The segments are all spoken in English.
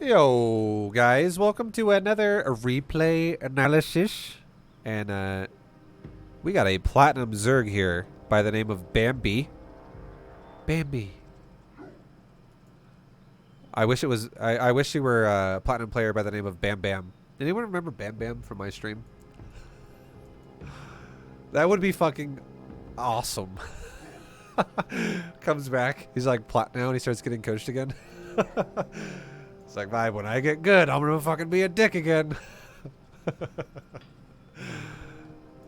Yo, guys, welcome to another replay analysis. And we got a platinum Zerg here by the name of Bambi. Bambi. I wish it was. I wish you were a platinum player by the name of Bam Bam. Anyone remember Bam Bam from my stream? That would be fucking awesome. Comes back. He's like plat now and he starts getting coached again. It's like, vibe, when I get good, I'm gonna fucking be a dick again.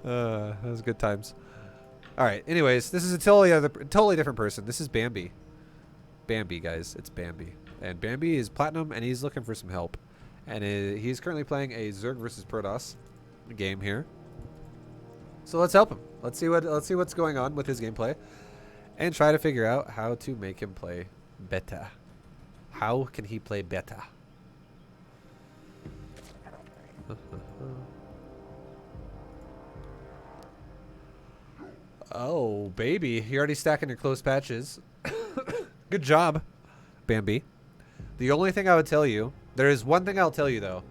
That was good times. Alright, anyways, this is a totally different person. This is Bambi. Bambi, guys. It's Bambi. And Bambi is platinum and he's looking for some help. And he's currently playing a Zerg versus Protoss game here. So let's help him. Let's see what's going on with his gameplay. And try to figure out how to make him play better. How can he play better? Oh, baby. You're already stacking your close patches. Good job, Bambi. The only thing I would tell you, there is one thing I'll tell you, though.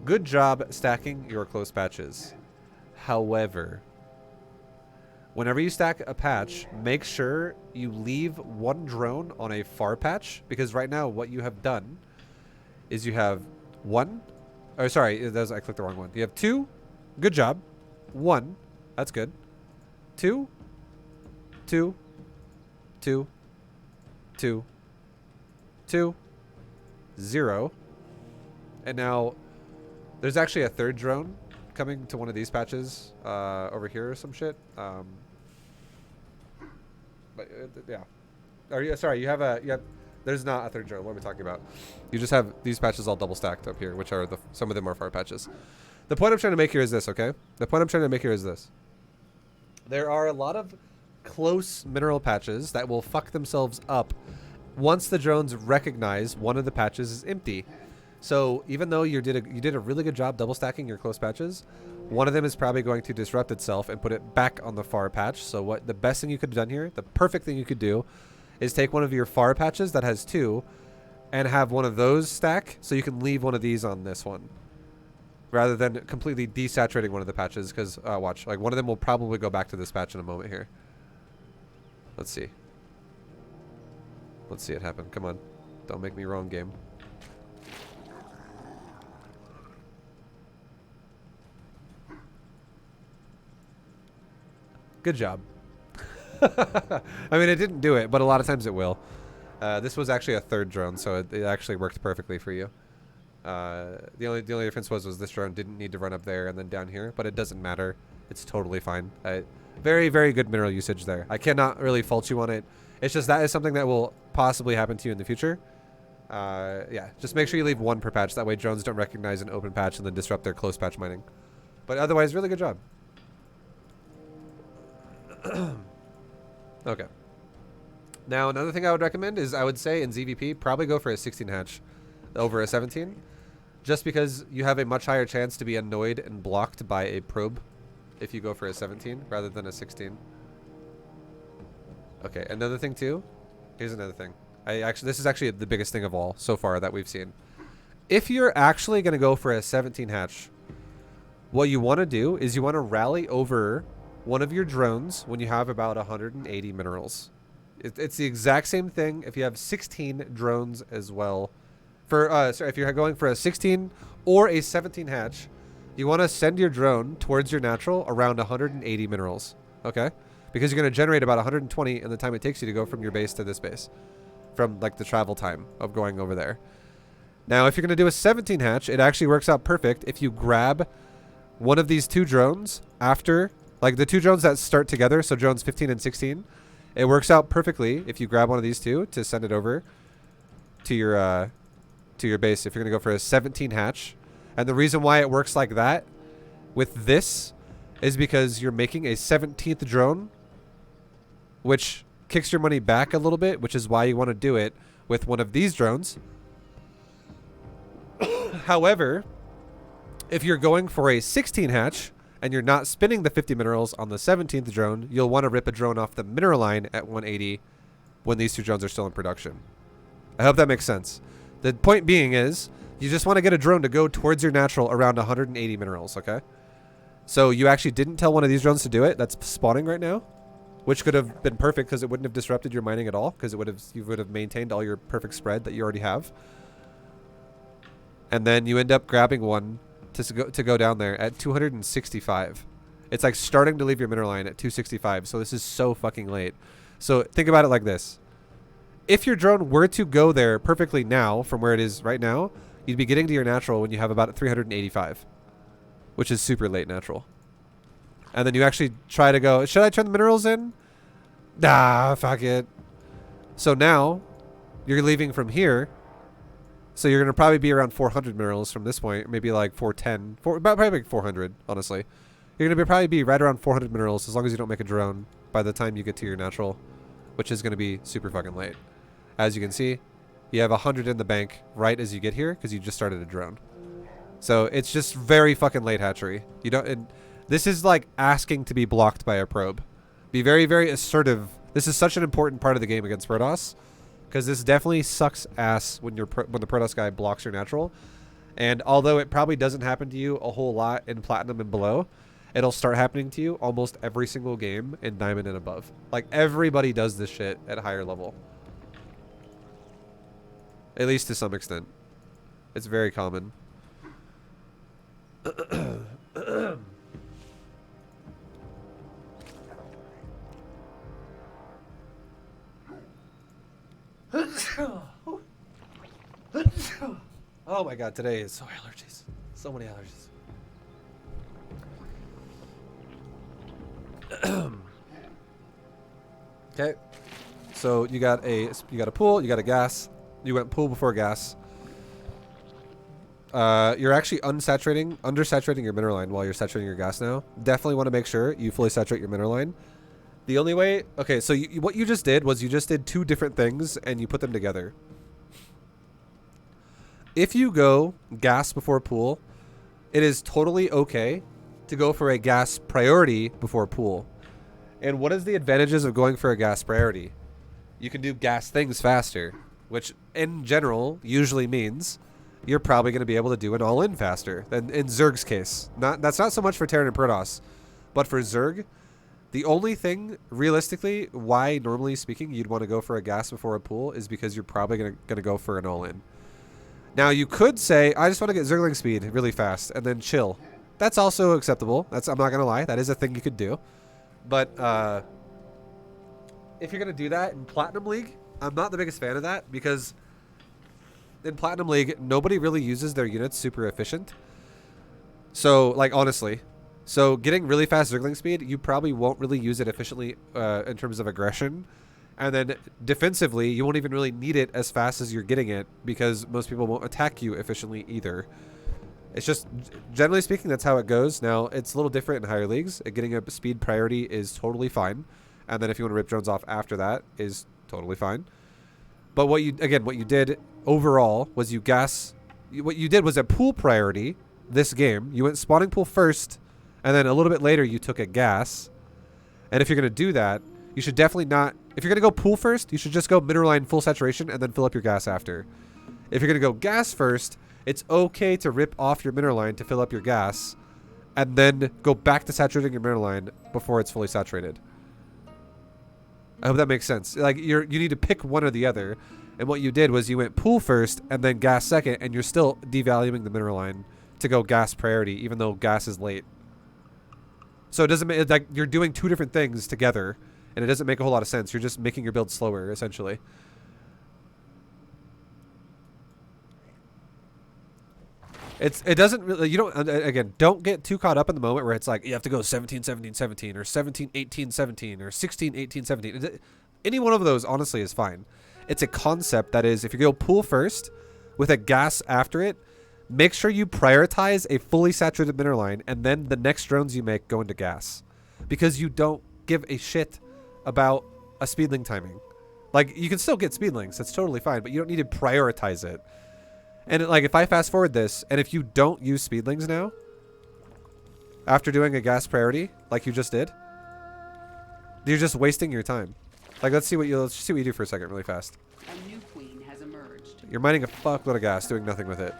Good job stacking your close patches. However, whenever you stack a patch, make sure you leave one drone on a far patch, because right now what you have done is you have one. Oh, sorry, I clicked the wrong one. You have two. Good job. One. That's good. Two. Two. Two. Two. Two. Zero. And now there's actually a third drone coming to one of these patches over here or some shit. But yeah. Sorry, you have there's not a third drone. What are we talking about? You just have these patches all double stacked up here, which are some of them are far patches. The point I'm trying to make here is this, okay? The point I'm trying to make here is this. There are a lot of close mineral patches that will fuck themselves up once the drones recognize one of the patches is empty. So even though you did a really good job double stacking your close patches, one of them is probably going to disrupt itself and put it back on the far patch. So what the best thing you could have done here, the perfect thing you could do, is take one of your far patches that has two and have one of those stack so you can leave one of these on this one. Rather than completely desaturating one of the patches, because watch, like one of them will probably go back to this patch in a moment here. Let's see. Let's see it happen. Come on. Don't make me wrong, game. Good job. I mean, it didn't do it, but a lot of times it will. This was actually a third drone, so it actually worked perfectly for you. The only difference was this drone didn't need to run up there and then down here, but it doesn't matter. It's totally fine. Very, very good mineral usage there. I cannot really fault you on it. It's just that is something that will possibly happen to you in the future. Yeah, just make sure you leave one per patch. That way drones don't recognize an open patch and then disrupt their close patch mining. But otherwise, really good job. Okay. Now, another thing I would recommend is I would say in ZvP, probably go for a 16 hatch over a 17. Just because you have a much higher chance to be annoyed and blocked by a probe if you go for a 17 rather than a 16. Okay, another thing too. Here's another thing. This is actually the biggest thing of all so far that we've seen. If you're actually going to go for a 17 hatch, what you want to do is you want to rally over one of your drones when you have about 180 minerals. It's the exact same thing if you have 16 drones as well. Sorry, if you're going for a 16 or a 17 hatch, you want to send your drone towards your natural around 180 minerals. Okay? Because you're going to generate about 120 in the time it takes you to go from your base to this base. From like the travel time of going over there. Now, if you're going to do a 17 hatch, it actually works out perfect if you grab one of these two drones after, like the two drones that start together, so drones 15 and 16. It works out perfectly if you grab one of these two to send it over to your base if you're going to go for a 17 hatch. And the reason why it works like that with this is because you're making a 17th drone, which kicks your money back a little bit, which is why you want to do it with one of these drones. However, if you're going for a 16 hatch and you're not spinning the 50 minerals on the 17th drone, you'll want to rip a drone off the mineral line at 180 when these two drones are still in production. I hope that makes sense. The point being is you just want to get a drone to go towards your natural around 180 minerals, okay? So you actually didn't tell one of these drones to do it. That's spawning right now, which could have been perfect because it wouldn't have disrupted your mining at all, because you would have maintained all your perfect spread that you already have. And then you end up grabbing one to go down there at 265. It's like starting to leave your mineral line at 265. So this is so fucking late. So think about it like this. If your drone were to go there perfectly now from where it is right now, you'd be getting to your natural when you have about 385, which is super late natural. And then you actually try to go, should I turn the minerals in? Nah, fuck it. So now you're leaving from here. So you're going to probably be around 400 minerals from this point, maybe like 410, probably like 400, honestly. You're going to probably be right around 400 minerals as long as you don't make a drone by the time you get to your natural, which is going to be super fucking late. As you can see, you have 100 in the bank right as you get here because you just started a drone. So it's just very fucking late hatchery. You don't. And this is like asking to be blocked by a probe. Be very, very assertive. This is such an important part of the game against Protoss, because this definitely sucks ass when the Protoss guy blocks your natural. And although it probably doesn't happen to you a whole lot in Platinum and below, it'll start happening to you almost every single game in Diamond and above. Like, everybody does this shit at higher level. At least to some extent. It's very common. Oh my god, today is so allergies. So many allergies. Okay. So you got a pool, you got a gas. You went pool before gas. You're actually undersaturating your mineral line while you're saturating your gas now. Definitely want to make sure you fully saturate your mineral line. The only way... Okay, so what you just did was you just did two different things and you put them together. If you go gas before pool, it is totally okay to go for a gas priority before pool. And what is the advantages of going for a gas priority? You can do gas things faster, which in general usually means you're probably going to be able to do an all-in faster than in Zerg's case. That's not so much for Terran and Protoss, but for Zerg, the only thing, realistically, why, normally speaking, you'd want to go for a gas before a pool is because you're probably going to go for an all-in. Now, you could say, I just want to get Zergling speed really fast and then chill. That's also acceptable. I'm not going to lie. That is a thing you could do. But if you're going to do that in Platinum League, I'm not the biggest fan of that because in Platinum League, nobody really uses their units super efficient. So, like, honestly. So, getting really fast Zergling speed, you probably won't really use it efficiently in terms of aggression. And then defensively, you won't even really need it as fast as you're getting it because most people won't attack you efficiently either. It's just, generally speaking, that's how it goes. Now, it's a little different in higher leagues. Getting a speed priority is totally fine. And then if you want to rip drones off after that is totally fine. But what you did overall was what you did was a pool priority this game. You went spawning pool first, and then a little bit later you took a gas. And if you're going to do that, you should definitely not, if you're going to go pool first, you should just go mineral line full saturation and then fill up your gas after. If you're going to go gas first, it's okay to rip off your mineral line to fill up your gas and then go back to saturating your mineral line before it's fully saturated. I hope that makes sense. Like, you need to pick one or the other. And what you did was you went pool first and then gas second, and you're still devaluing the mineral line to go gas priority, even though gas is late. So it doesn't make, like, you're doing two different things together, and it doesn't make a whole lot of sense. You're just making your build slower, essentially. It doesn't really, you don't, again, don't get too caught up in the moment where it's like, you have to go 17, 17, 17, or 17, 18, 17, or 16, 18, 17. Any one of those, honestly, is fine. It's a concept that is, if you go pool first with a gas after it, make sure you prioritize a fully saturated mineral line, and then the next drones you make go into gas. Because you don't give a shit about a speedling timing. Like, you can still get speedlings, that's totally fine, but you don't need to prioritize it. And like, if I fast forward this, and if you don't use speedlings now, after doing a gas priority, like you just did, you're just wasting your time. Like, let's see what you do for a second, really fast. A new queen has emerged. You're mining a fuckload of gas, doing nothing with it.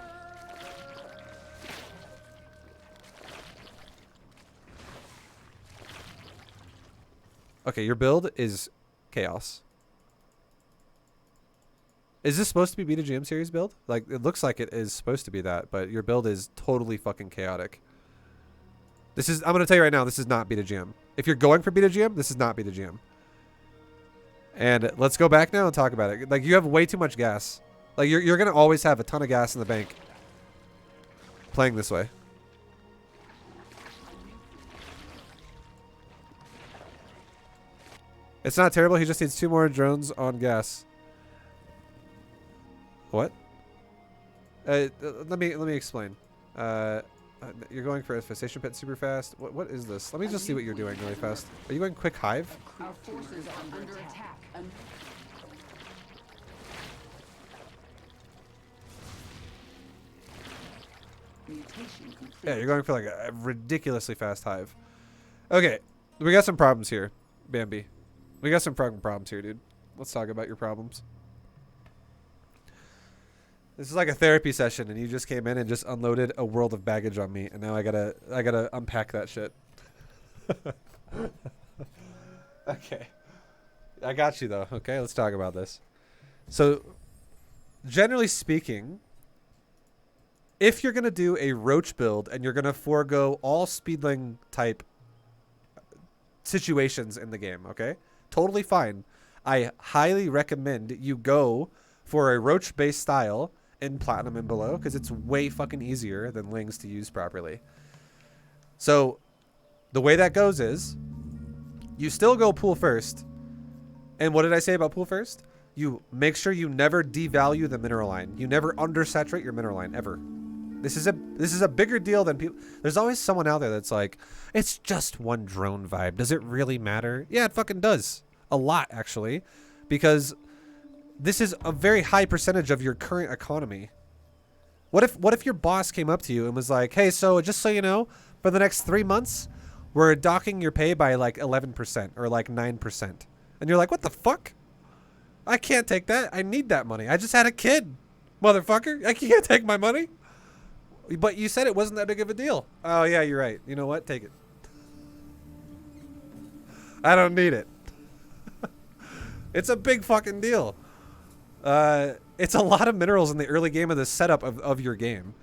Okay, your build is chaos. Is this supposed to be Beta GM series build? Like, it looks like it is supposed to be that, but your build is totally fucking chaotic. This is, I'm going to tell you right now, this is not Beta GM. If you're going for Beta GM, this is not Beta GM. And let's go back now and talk about it. Like, you have way too much gas. Like, you're going to always have a ton of gas in the bank playing this way. It's not terrible. He just needs 2 more drones on gas. What? Let me explain. You're going for infestation pit super fast. What is this? Let me just see what you're doing really fast. Are you going quick hive? Our forces are under attack. Yeah, you're going for like a ridiculously fast hive. Okay, we got some problems here, Bambi. We got some fucking problems here, dude. Let's talk about your problems. This is like a therapy session, and you just came in and just unloaded a world of baggage on me, and now I gotta unpack that shit. Okay, I got you though. Okay, let's talk about this. So, generally speaking, if you're gonna do a roach build and you're gonna forego all speedling type situations in the game, okay, totally fine. I highly recommend you go for a roach based style in platinum and below, because it's way fucking easier than lings to use properly. So the way that goes is you still go pool first. And what did I say about pool first? You make sure you never devalue the mineral line. You never undersaturate your mineral line ever. This is a bigger deal than people. There's always someone out there that's like, it's just one drone vibe. Does it really matter? Yeah, it fucking does. A lot, actually, because this is a very high percentage of your current economy. What if your boss came up to you and was like, hey, so just so you know, for the next 3 months, we're docking your pay by like 11% or like 9%. And you're like, what the fuck? I can't take that. I need that money. I just had a kid, motherfucker. I can't take my money. But you said it wasn't that big of a deal. Oh, yeah, you're right. You know what? Take it. I don't need it. It's a big fucking deal. It's a lot of minerals in the early game of the setup of your game.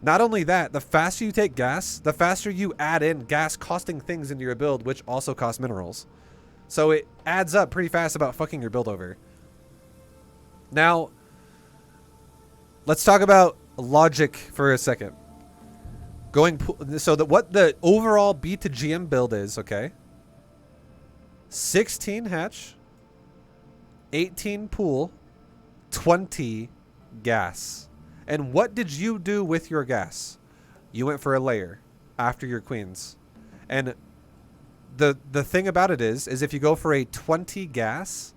Not only that, the faster you take gas, the faster you add in gas costing things into your build, which also cost minerals. So it adds up pretty fast about fucking your build over. Now, let's talk about logic for a second. So what the overall B to GM build is, okay? 16 hatch, 18 pool, 20 gas. And what did you do with your gas? You went for a layer after your queens. And the thing about it is if you go for a 20 gas,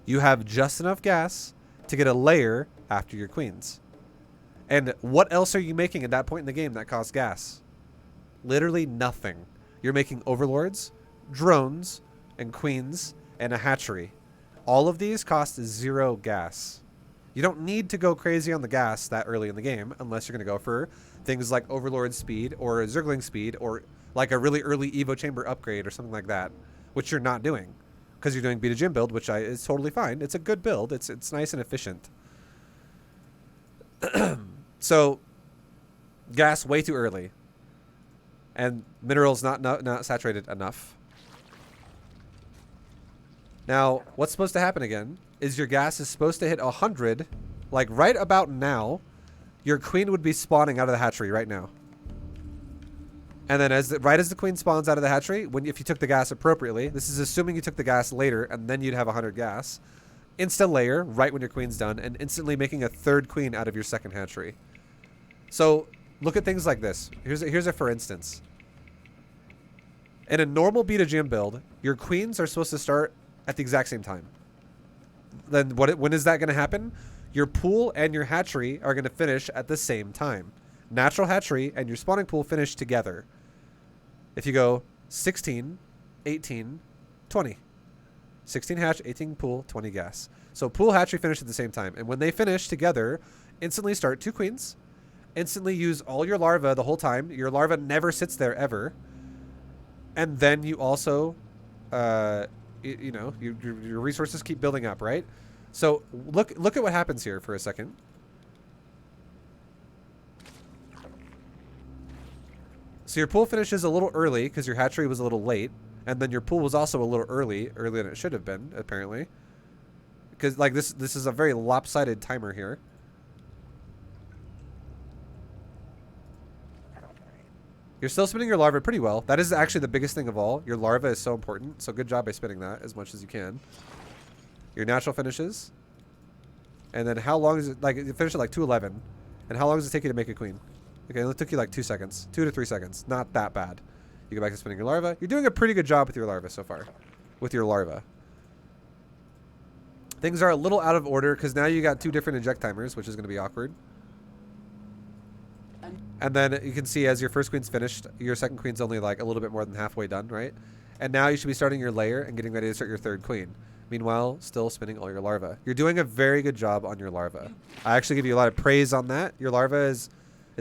you have just enough gas to get a layer after your queens. And what else are you making at that point in the game that costs gas? Literally nothing. You're making overlords, drones, and queens, and a hatchery. All of these cost 0 gas. You don't need to go crazy on the gas that early in the game unless you're going to go for things like Overlord speed or Zergling speed or like a really early Evo chamber upgrade or something like that, which you're not doing because you're doing Beta Gym build, which is totally fine. It's a good build. It's nice and efficient. So gas way too early and minerals not saturated enough. Now, what's supposed to happen again is your gas is supposed to hit 100, like right about now. Your queen would be spawning out of the hatchery right now. And then right as the queen spawns out of the hatchery, if you took the gas appropriately, this is assuming you took the gas later and then you'd have 100 gas, instant layer right when your queen's done and instantly making a 3rd queen out of your 2nd hatchery. So look at things like this. Here's a for instance. In a normal Beta GM build, your queens are supposed to start at the exact same time. Then when is that going to happen? Your pool and your hatchery are going to finish at the same time. Natural hatchery and your spawning pool finish together. If you go 16, 18, 20. 16 hatch, 18 pool, 20 gas. So pool hatchery finish at the same time. And when they finish together, instantly start 2 queens. Instantly use all your larvae the whole time. Your larva never sits there ever. And then you also, you know, your resources keep building up, right? So look at what happens here for a second. So your pool finishes a little early because your hatchery was a little late. And then your pool was also a little earlier than it should have been, apparently. Because, like, this is a very lopsided timer here. You're still spinning your larva pretty well. That is actually the biggest thing of all. Your larva is so important. So good job by spinning that as much as you can. Your natural finishes. And then how long is it? Like, you finish at like 2:11. And how long does it take you to make a queen? Okay, it took you like 2 seconds. 2 to 3 seconds. Not that bad. You go back to spinning your larva. You're doing a pretty good job with your larva so far. With your larva. Things are a little out of order because now you got 2 different inject timers, which is going to be awkward. And then you can see as your first queen's finished, your second queen's only like a little bit more than halfway done, right? And now you should be starting your layer and getting ready to start your third queen. Meanwhile, still spinning all your larvae. You're doing a very good job on your larva. I actually give you a lot of praise on that. Your larva is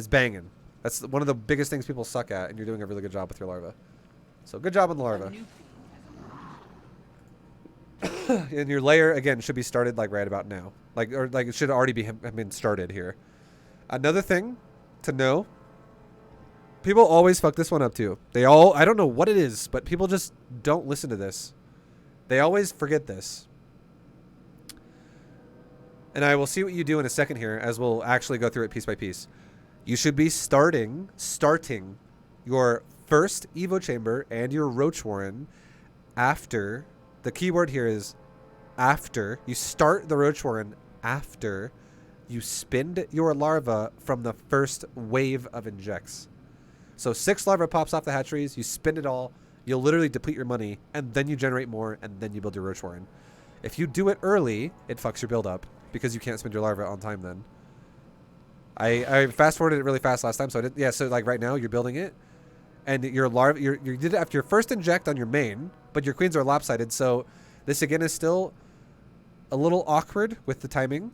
banging. That's one of the biggest things people suck at, and you're doing a really good job with your larva. So good job on the larva. And your layer, again, should be started like right about now. Like it should already have been started here. Another thing to know, people always fuck this one up too. I don't know what it is, but people just don't listen to this. They always forget this. And I will see what you do in a second here as we'll actually go through it piece by piece. You should be starting your first Evo chamber and your Roach Warren after, the keyword here is after, you start the Roach Warren after you spin your larva from the first wave of injects. So 6 larvae pops off the hatcheries, you spin it all, you'll literally deplete your money, and then you generate more, and then you build your Roach Warren. If you do it early, it fucks your build up, because you can't spend your larva on time then. I fast forwarded it really fast last time, so I did, yeah, so like right now you're building it, and your larva, you did it after your first inject on your main, but your queens are lopsided, so this again is still a little awkward with the timing.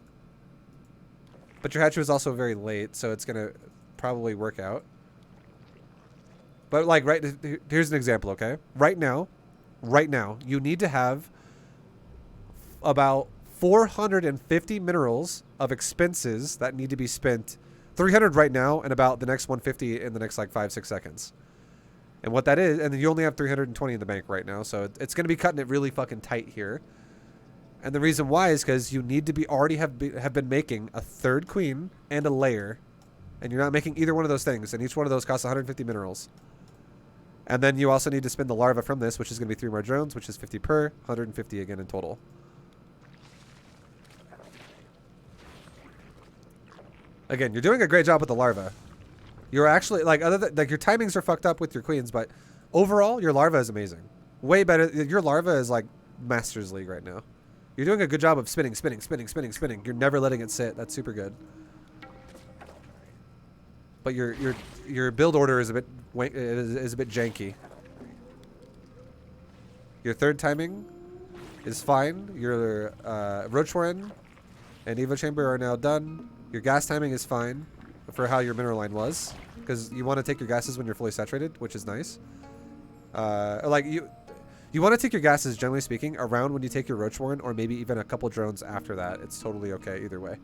But your hatchery was also very late, so it's gonna probably work out. But like here's an example, okay? Right now, you need to have about 450 minerals of expenses that need to be spent. 300 right now, and about the next 150 in the next like 5-6 seconds. And what that is, and then you only have 320 in the bank right now, so it's going to be cutting it really fucking tight here. And the reason why is because you need to be already have been making a third queen and a layer, and you're not making either one of those things, and each one of those costs 150 minerals. And then you also need to spin the larva from this, which is going to be 3 more drones, which is 50 per, 150 again in total. Again, you're doing a great job with the larva. You're actually, like, other than, like, your timings are fucked up with your queens, but overall, your larva is amazing. Way better. Your larva is, like, Masters League right now. You're doing a good job of spinning. You're never letting it sit. That's super good. But your build order is a bit janky. Your third timing is fine. Your Roach Warren and Evo Chamber are now done. Your gas timing is fine for how your mineral line was, because you want to take your gases when you're fully saturated, which is nice. Like you want to take your gases, generally speaking, around when you take your Roach Warren, or maybe even a couple drones after that. It's totally okay either way.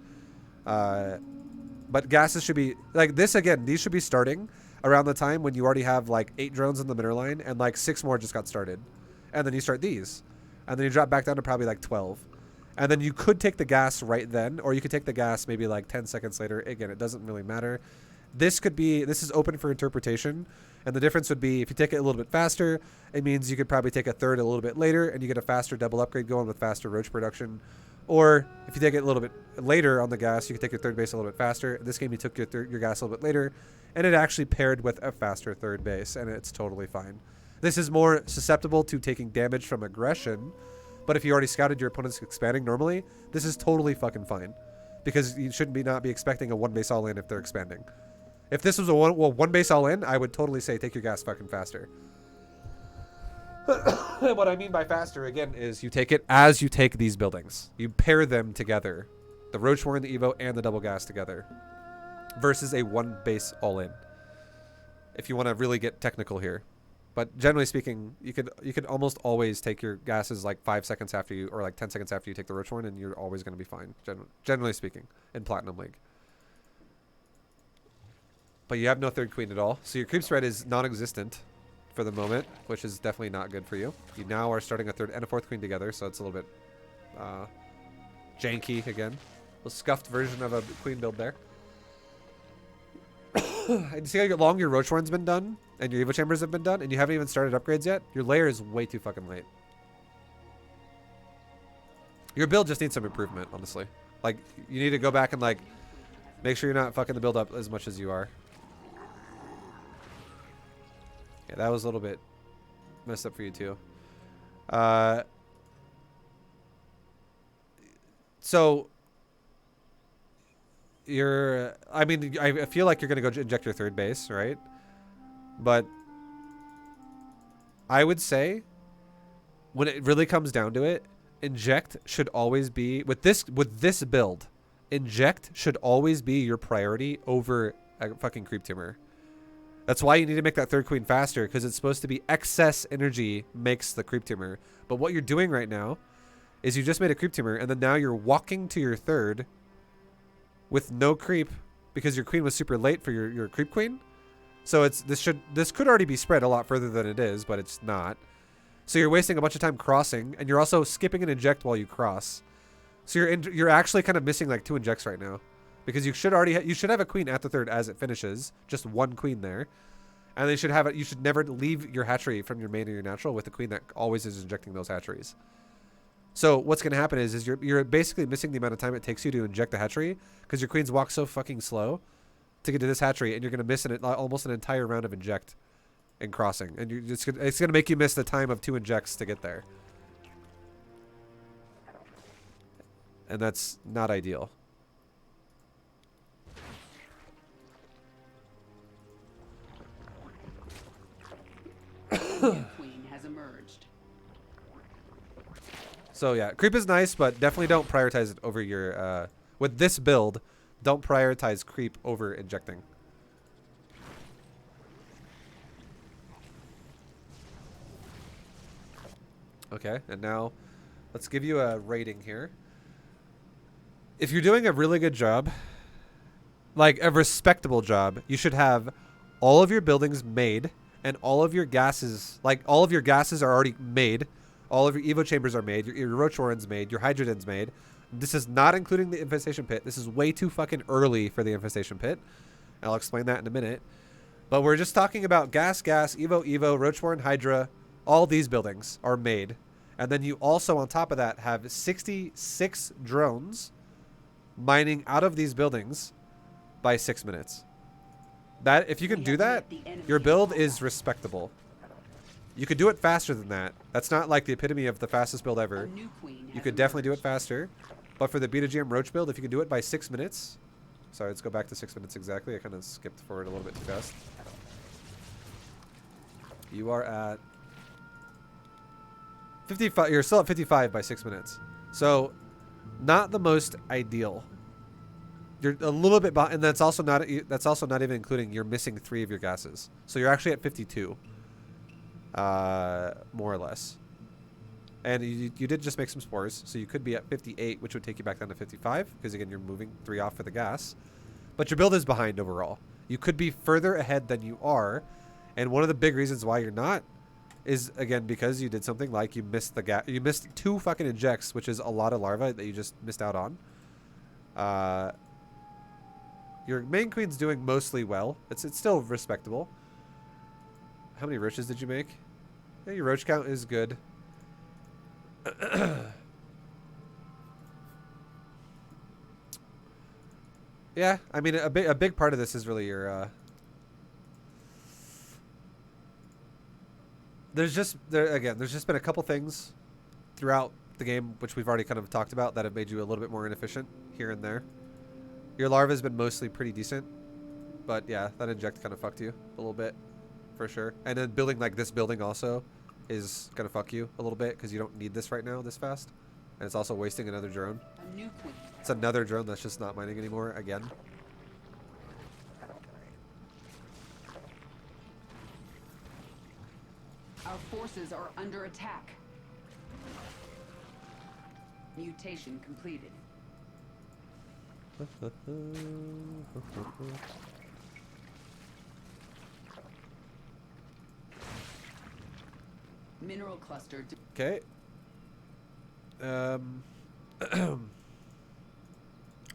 But gases should be like this again. These should be starting around the time when you already have like 8 drones in the mineral line and like 6 more just got started, and then you start these, and then you drop back down to probably like 12. And then you could take the gas right then, or you could take the gas maybe like 10 seconds later. Again, it doesn't really matter. This is open for interpretation. And the difference would be if you take it a little bit faster, it means you could probably take a third a little bit later and you get a faster double upgrade going with faster roach production. Or if you take it a little bit later on the gas, you can take your third base a little bit faster. In this game, you took your gas a little bit later, and it actually paired with a faster third base, and it's totally fine. This is more susceptible to taking damage from aggression. But if you already scouted your opponent's expanding normally, this is totally fucking fine. Because you shouldn't not be expecting a 1 base all in if they're expanding. If this was a one base all in, I would totally say take your gas fucking faster. And what I mean by faster, again, is you take it as you take these buildings. You pair them together. The Roach Warren, the Evo, and the Double Gas together. Versus a one base all-in. If you want to really get technical here. But generally speaking, you could almost always take your gases like 5 seconds after you, or like 10 seconds after you take the Roach Warren, and you're always going to be fine, generally speaking, in Platinum League. But you have no third queen at all. So your creep spread is non-existent for the moment, which is definitely not good for you. You now are starting a third and a fourth queen together, so it's a little bit janky again. A scuffed version of a queen build there. And see how long your Roach Warren's been done, and your Evo Chambers have been done, and you haven't even started upgrades yet? Your layer is way too fucking late. Your build just needs some improvement, honestly. Like, you need to go back and, like, make sure you're not fucking the build up as much as you are. Yeah, that was a little bit messed up for you too. So you're, I mean, I feel like you're gonna go inject your third base, right? But I would say, when it really comes down to it, inject should always be with this build. Inject should always be your priority over a fucking creep tumor. That's why you need to make that third queen faster, because it's supposed to be excess energy makes the creep tumor. But what you're doing right now is you just made a creep tumor, and then now you're walking to your third with no creep because your queen was super late for your creep queen. So this could already be spread a lot further than it is, but it's not. So you're wasting a bunch of time crossing, and you're also skipping an inject while you cross. So you're actually kind of missing like 2 injects right now. Because you should already you should have a queen at the third as it finishes, just one queen there, and they should have it. You should never leave your hatchery from your main or your natural with a queen that always is injecting those hatcheries. So what's going to happen is you're basically missing the amount of time it takes you to inject the hatchery because your queens walk so fucking slow to get to this hatchery, and you're going to miss almost an entire round of inject and crossing, and it's going to make you miss the time of 2 injects to get there, and that's not ideal. Queen has emerged. So yeah, creep is nice, but definitely don't prioritize it over your with this build, don't prioritize creep over injecting. Okay, and now let's give you a rating here. If you're doing a really good job, like a respectable job, you should have all of your buildings made and all of your gases, like all of your gases are already made. All of your Evo chambers are made. Your Roach Warren's made. Your Hydrogen's made. This is not including the infestation pit. This is way too fucking early for the infestation pit. I'll explain that in a minute. But we're just talking about gas, Evo, Roach Warren, Hydra. All these buildings are made. And then you also, on top of that, have 66 drones mining out of these buildings by 6 minutes. That, if you can do that, your build is respectable. You could do it faster than that. That's not like the epitome of the fastest build ever. You could definitely do it faster. But for the Beta GM Roach build, if you can do it by 6 minutes. Sorry, let's go back to 6 minutes exactly. I kind of skipped forward a little bit too fast. You are at 55. You're still at 55 by 6 minutes. So, not the most ideal. You're a little bit behind, and that's also not even including you're missing 3 of your gases. So you're actually at 52, more or less. And you did just make some spores, so you could be at 58, which would take you back down to 55, because again you're moving 3 off for the gas. But your build is behind overall. You could be further ahead than you are, and one of the big reasons why you're not is again because you did something like you missed the gas. You missed 2 fucking injects, which is a lot of larvae that you just missed out on. Your main queen's doing mostly well. It's still respectable. How many roaches did you make? Yeah, your roach count is good. Yeah, I mean a big part of this is really your there's just been a couple things throughout the game which we've already kind of talked about that have made you a little bit more inefficient here and there. Your larva has been mostly pretty decent, but yeah, that inject kind of fucked you a little bit, for sure. And then building like this building also is going to fuck you a little bit because you don't need this right now this fast. And it's also wasting another drone. A new queen. It's another drone that's just not mining anymore again. Our forces are under attack. Mutation completed. Mineral cluster. Okay.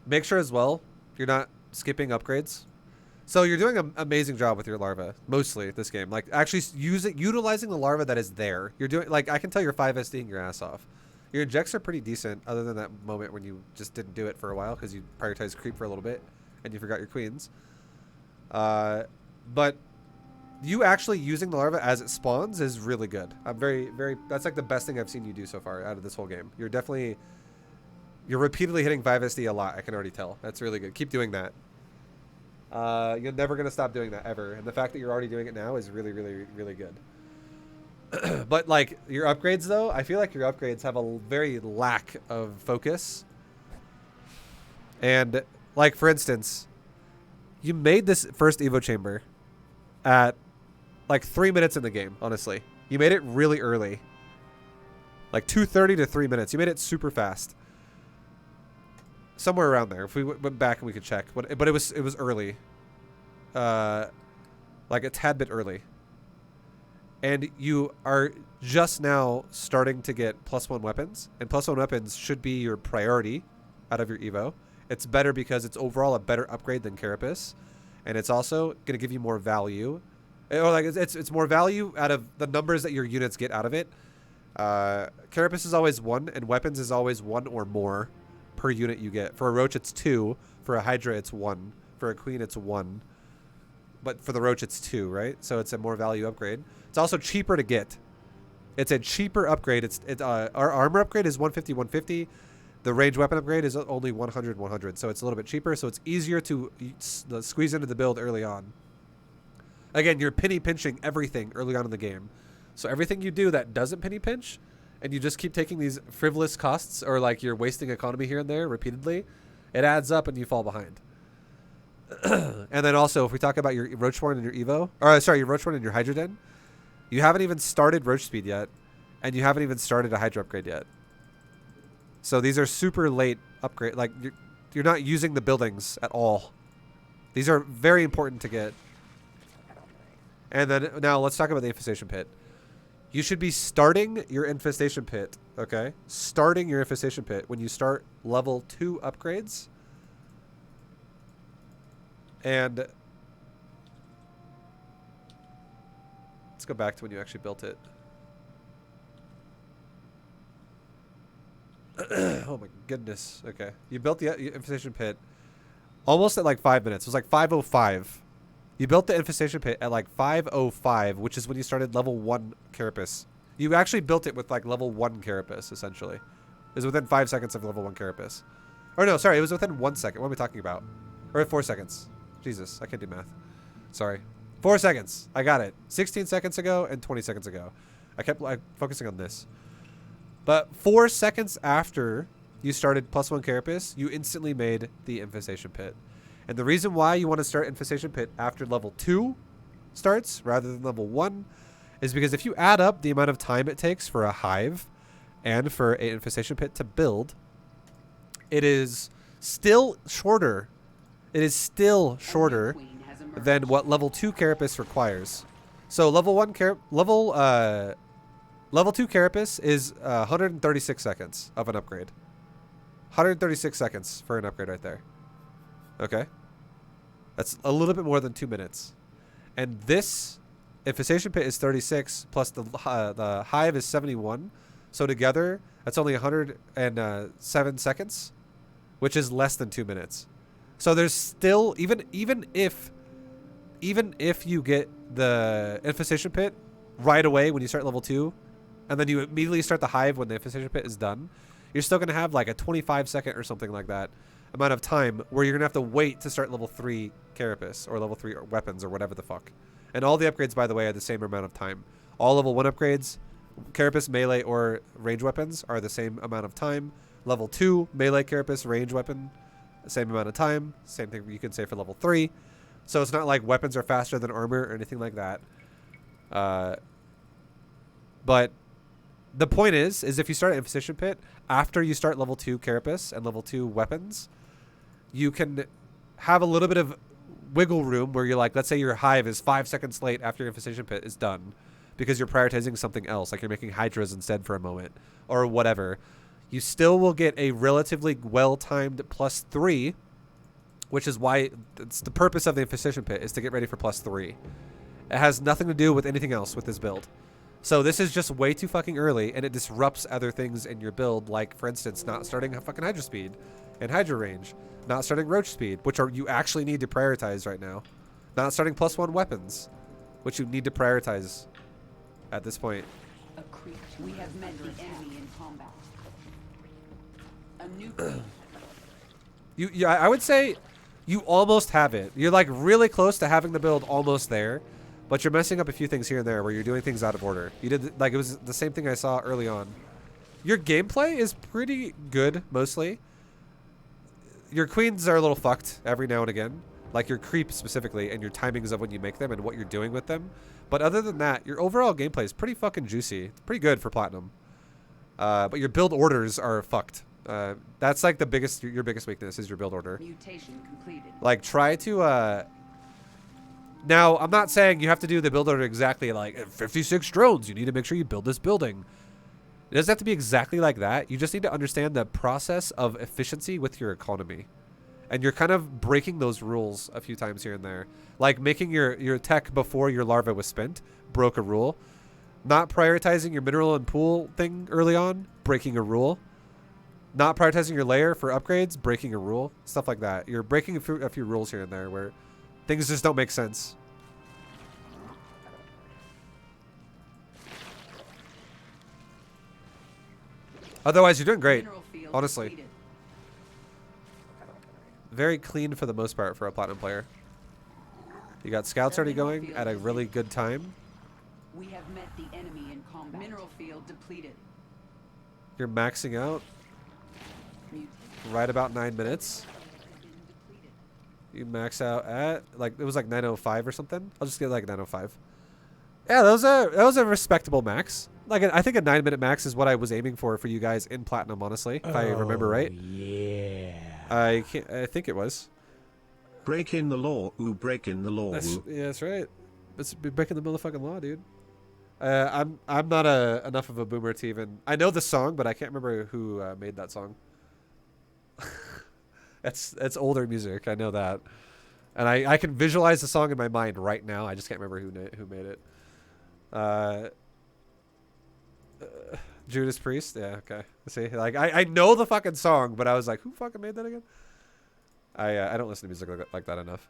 Make sure as well you're not skipping upgrades. So you're doing an amazing job with your larva, mostly this game. Like actually utilizing the larva that is there. You're doing, like, I can tell you're 5SDing your ass off. Your injects are pretty decent, other than that moment when you just didn't do it for a while because you prioritized creep for a little bit and you forgot your queens. But you actually using the larva as it spawns is really good. I'm very, that's like the best thing I've seen you do so far out of this whole game. You're repeatedly hitting 5SD a lot. I can already tell. That's really good. Keep doing that. You're never going to stop doing that ever. And the fact that you're already doing it now is really, really, really good. But like your upgrades though, I feel like your upgrades have a very lack of focus. And like, for instance, you made this first Evo chamber at like 3 minutes in the game, honestly. You made it really early. Like 2:30 to 3 minutes. You made it super fast. Somewhere around there. If we went back and we could check. But it was early. Like a tad bit early. And you are just now starting to get +1 weapons. And +1 weapons should be your priority out of your Evo. It's better because it's overall a better upgrade than Carapace. And it's also going to give you more value. Or like it's more value out of the numbers that your units get out of it. Carapace is always 1, and weapons is always 1 or more per unit you get. For a Roach, it's 2. For a Hydra, it's 1. For a Queen, it's 1. But for the Roach, it's 2, right? So it's a more value upgrade. It's also cheaper to get. It's a cheaper upgrade. Our armor upgrade is 150, 150. The range weapon upgrade is only 100, 100. So it's a little bit cheaper. So it's easier to squeeze into the build early on. Again, you're penny pinching everything early on in the game. So everything you do that doesn't penny pinch, and you just keep taking these frivolous costs, or like you're wasting economy here and there repeatedly, it adds up and you fall behind. And then also, if we talk about your Roachborn and your Evo, or sorry, your Roachborn and your Hydra Den, you haven't even started Roach speed yet, and you haven't even started a Hydra upgrade yet. So these are super late upgrade. Like you're not using the buildings at all. These are very important to get. And then now let's talk about the infestation pit. You should be starting your infestation pit, okay? Starting your infestation pit when you start level 2 upgrades. And let's go back to when you actually built it. Oh my goodness. Okay. You built the infestation pit almost at like 5 minutes. It was like 5:05. You built the infestation pit at like 5:05, which is when you started level 1 Carapace. You actually built it with like level 1 Carapace, essentially. It was within 5 seconds of level 1 Carapace. Or no, sorry, it was within 1 second. What am I talking about? Or 4 seconds. Jesus, I can't do math. Sorry. 4 seconds. I got it. 16 seconds ago and 20 seconds ago. I kept focusing on this. But 4 seconds after you started +1 Carapace, you instantly made the infestation pit. And the reason why you want to start infestation pit after level 2 starts rather than level 1 is because if you add up the amount of time it takes for a hive and for an infestation pit to build, it is still shorter. It is still shorter than what level 2 Carapace requires. So level 2 Carapace is 136 seconds of an upgrade. 136 seconds for an upgrade right there. Okay. That's a little bit more than 2 minutes. And this infestation pit is 36 plus the hive is 71. So together, that's only 107 seconds, which is less than 2 minutes. So there's still, even if you get the infestation pit right away when you start level 2, and then you immediately start the hive when the infestation pit is done, you're still going to have like a 25-second or something like that amount of time where you're going to have to wait to start level 3 Carapace or level 3 weapons or whatever the fuck. And all the upgrades, by the way, are the same amount of time. All level 1 upgrades Carapace, melee, or range weapons are the same amount of time. Level 2, melee, carapace, range weapon, same amount of time. Same thing you can say for level 3. So it's not like weapons are faster than armor or anything like that. But the point is if you start at Infestation Pit, after you start level 2 carapace and level 2 weapons, you can have a little bit of wiggle room where you're like, let's say your hive is 5 seconds late after your Infestation Pit is done because you're prioritizing something else, like you're making hydras instead for a moment or whatever. You still will get a relatively well-timed +3, which is why it's the purpose of the Infestation Pit is to get ready for +3. It has nothing to do with anything else with this build. So this is just way too fucking early, and it disrupts other things in your build, like, for instance, not starting a fucking Hydra speed and Hydra range, not starting Roach speed, which are you actually need to prioritize right now, not starting +1 weapons, which you need to prioritize at this point. We have met the enemy in combat. A new Yeah, I would say you almost have it. You're like really close to having the build almost there, but you're messing up a few things here and there where you're doing things out of order. You did like it was the same thing I saw early on. Your gameplay is pretty good mostly. Your queens are a little fucked every now and again, like your creep specifically and your timings of when you make them and what you're doing with them. But other than that, your overall gameplay is pretty fucking juicy. It's pretty good for platinum. But your build orders are fucked. That's like your biggest weakness is your build order. mutation completed. Like try to now I'm not saying you have to do the build order exactly like 56 drones. You need to make sure you build this building. It doesn't have to be exactly like that. You just need to understand the process of efficiency with your economy. And you're kind of breaking those rules a few times here and there. Like making your tech before your larva was spent, broke a rule. Not prioritizing your mineral and pool thing early on, breaking a rule. Not prioritizing your layer for upgrades, breaking a rule. Stuff like that. You're breaking a few rules here and there where things just don't make sense. Otherwise, you're doing great, Mineral field honestly. depleted. Very clean for the most part for a platinum player. You got scouts already going at a really good time. We have met the enemy in combat. Mineral field depleted. You're maxing out Mutation right about 9 minutes. depleted. You max out at like it was like 9:05 or something. I'll just get like 9:05. Yeah, that was a respectable max. Like I think a 9-minute max is what I was aiming for you guys in platinum, honestly, if I remember right. Yeah. I think it was. Breaking the law, ooh, breaking the law, ooh. Yeah, that's right. It's breaking the motherfucking law, dude. I'm not enough of a boomer to even. I know the song, but I can't remember who made that song. That's older music. I know that, and I can visualize the song in my mind right now. I just can't remember who made it. Judas Priest. Yeah. Okay. See, like I know the fucking song, but I was like, who fucking made that again? I don't listen to music like that enough,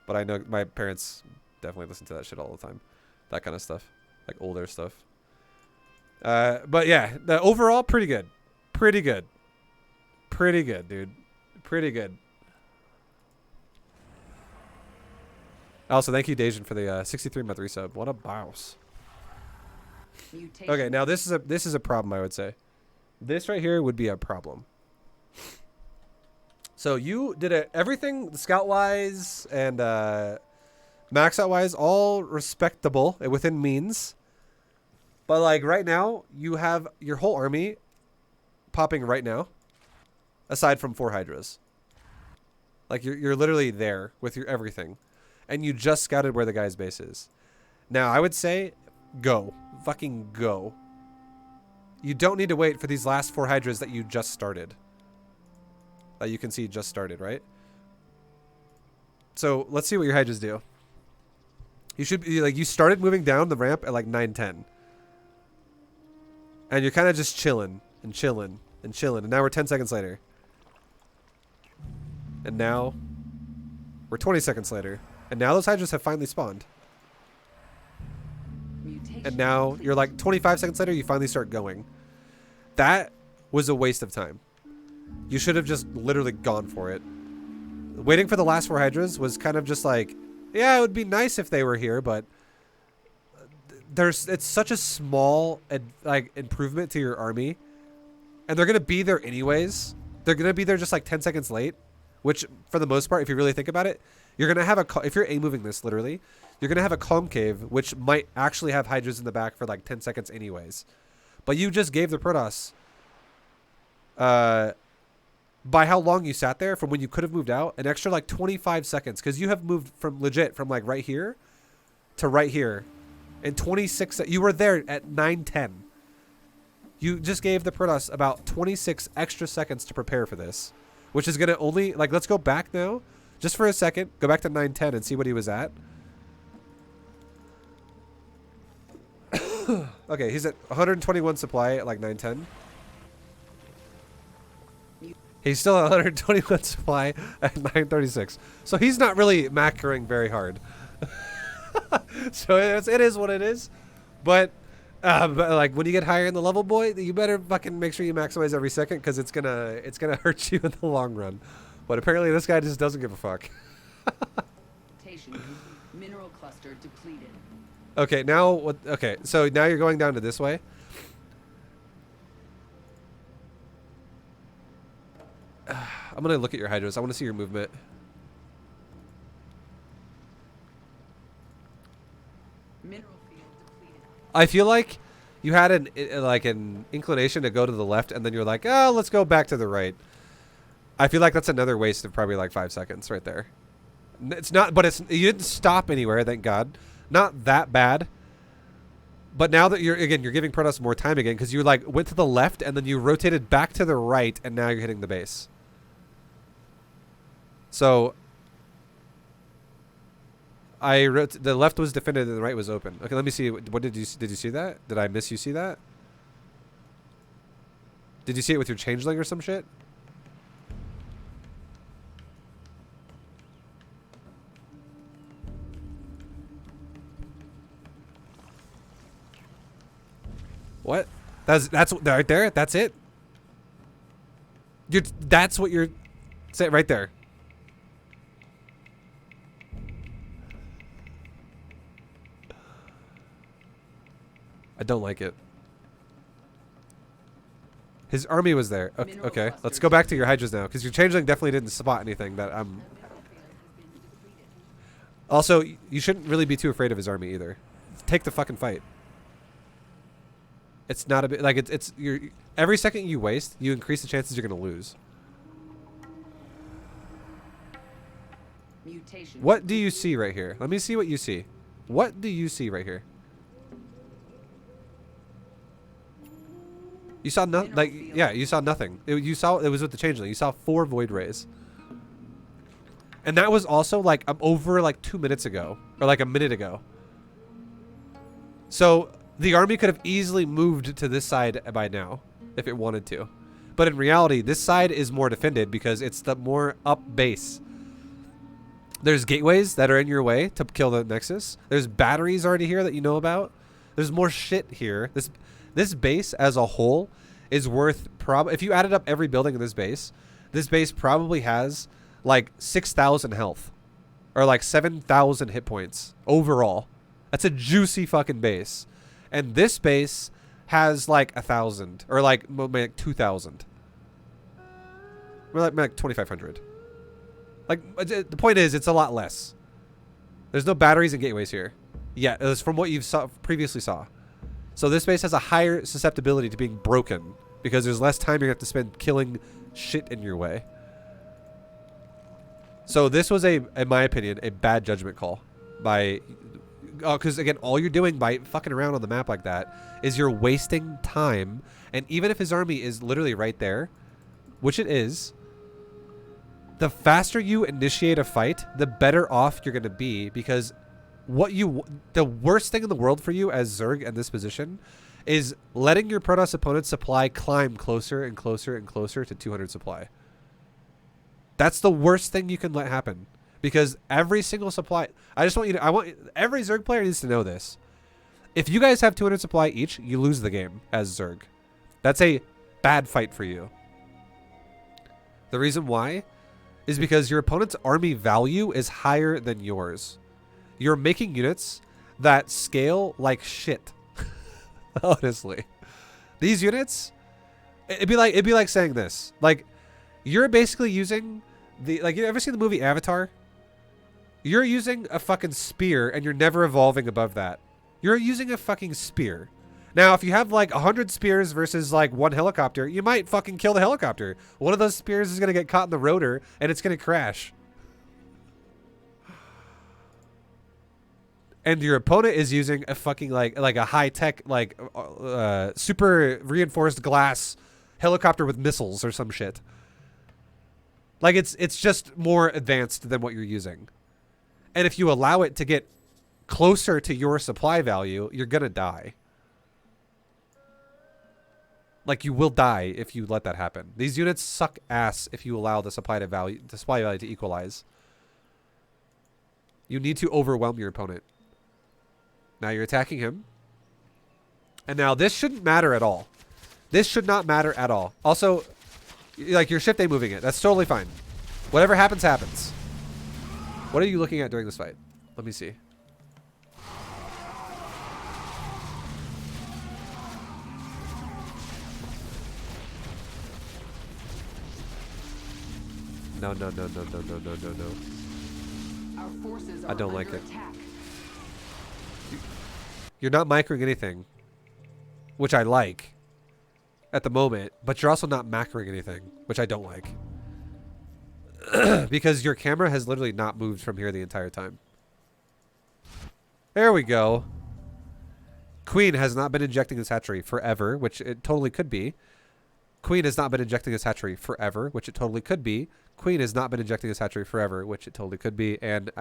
but I know my parents definitely listen to that shit all the time. That kind of stuff, like older stuff. But yeah, the overall pretty good, dude. Pretty good. Also, thank you, Dejan, for the 63-month resub. What a bouse. Mutation. Okay, now this is a problem, I would say. This right here would be a problem. So you did everything scout-wise and max-out-wise, all respectable within means. But like right now, you have your whole army popping right now, aside from 4 hydras. Like you're literally there with your everything, and you just scouted where the guy's base is. Now I would say, go, fucking go. You don't need to wait for these last 4 hydras that you just started. That you can see just started, right? So let's see what your hydras do. You should be like, you started moving down the ramp at like 9:10. And you're kind of just chilling and chilling and chilling. And now we're 10 seconds later. And now we're 20 seconds later. And now those hydras have finally spawned. Mutation And now complete. you're like 25 seconds later, you finally start going. That was a waste of time. You should have just literally gone for it. Waiting for the last 4 hydras was kind of just like, yeah, it would be nice if they were here, but it's such a small like improvement to your army, and they're gonna be there anyways. They're gonna be there just like 10 seconds late, which for the most part, if you really think about it, you're gonna have if you're moving this literally, you're gonna have a concave which might actually have hydras in the back for like 10 seconds anyways. But you just gave the Protoss by how long you sat there from when you could have moved out, an extra like 25 seconds, because you have moved from like right here to right here in 26. You were there at 9:10. You just gave the Protoss about 26 extra seconds to prepare for this, which is gonna only like, let's go back now just for a second, go back to 9:10 and see what he was at. Okay, he's at 121 supply at like 9:10. He's still at 121 supply at 9:36. So he's not really macroing very hard. So it is what it is. But like when you get higher in the level, boy, you better fucking make sure you maximize every second, because it's gonna hurt you in the long run. But apparently this guy just doesn't give a fuck. Mineral cluster depleted. Okay, now what? Okay, so now you're going down to this way. I'm gonna look at your hydros. I want to see your movement. Mineral field depleted. I feel like you had an inclination to go to the left, and then you're like, oh, let's go back to the right. I feel like that's another waste of probably like 5 seconds right there. It's not, but you didn't stop anywhere, thank God. Not that bad. But now that you're giving Protoss more time again, because you like went to the left and then you rotated back to the right, and now you're hitting the base. So I wrote the left was defended and the right was open. Okay, let me see. What did you see that? Did I miss you see that? Did you see it with your changeling or some shit? What? That's right there. That's it. That's what you're saying right there. I don't like it. His army was there. Okay, okay. Let's go back to your hydras now, because your changeling definitely didn't spot anything that I'm. Also, you shouldn't really be too afraid of his army either. Take the fucking fight. It's not a bit like you're every second you waste, you increase the chances you're gonna lose. Mutation. What do you see right here? Let me see what you see. What do you see right here? You saw nothing. Like, yeah, you saw nothing. You saw it was with the changeling. You saw 4 void rays, and that was also like over like 2 minutes ago, or like a minute ago. So the army could have easily moved to this side by now if it wanted to, but in reality, this side is more defended because it's the more up base. There's gateways that are in your way to kill the Nexus. There's batteries already here that you know about. There's more shit here. This base as a whole is worth if you added up every building in this base probably has like 6,000 health or like 7,000 hit points overall. That's a juicy fucking base. And this base has like 1,000 or like 2,000. Or like 2,500. Like, the point is, it's a lot less. There's no batteries and gateways here. Yeah, it was from what you previously saw. So this base has a higher susceptibility to being broken because there's less time you're going to have to spend killing shit in your way. So this was, in my opinion, a bad judgment call by... because, again, all you're doing by fucking around on the map like that is you're wasting time. And even if his army is literally right there, which it is, the faster you initiate a fight, the better off you're going to be, because the worst thing in the world for you as Zerg in this position is letting your Protoss opponent's supply climb closer and closer and closer to 200 supply. That's the worst thing you can let happen, because every single supply, I want every Zerg player needs to know this. If you guys have 200 supply each, you lose the game as Zerg. That's a bad fight for you. The reason why is because your opponent's army value is higher than yours. You're making units that scale like shit. Honestly. These units, it'd be like saying this. Like, you're basically using like, you ever seen the movie Avatar? You're using a fucking spear and you're never evolving above that. You're using a fucking spear. Now, if you have like 100 spears versus like one helicopter, you might fucking kill the helicopter. One of those spears is going to get caught in the rotor and it's going to crash. And your opponent is using a fucking like a high-tech like super reinforced glass helicopter with missiles or some shit. Like it's just more advanced than what you're using. And if you allow it to get closer to your supply value, you're going to die. Like, you will die if you let that happen. These units suck ass if you allow the supply value to equalize. You need to overwhelm your opponent. Now you're attacking him. And now this shouldn't matter at all. This should not matter at all. Also, like, you're shift A moving it. That's totally fine. Whatever happens, happens. What are you looking at during this fight? Let me see. No. Our forces are I don't like under it. attack. You're not microing anything, which I like at the moment, but you're also not macroing anything, which I don't like. Because your camera has literally not moved from here the entire time. There we go. Queen has not been injecting this hatchery forever, which it totally could be. Queen has not been injecting this hatchery forever, which it totally could be. Queen has not been injecting this hatchery forever, which it totally could be. And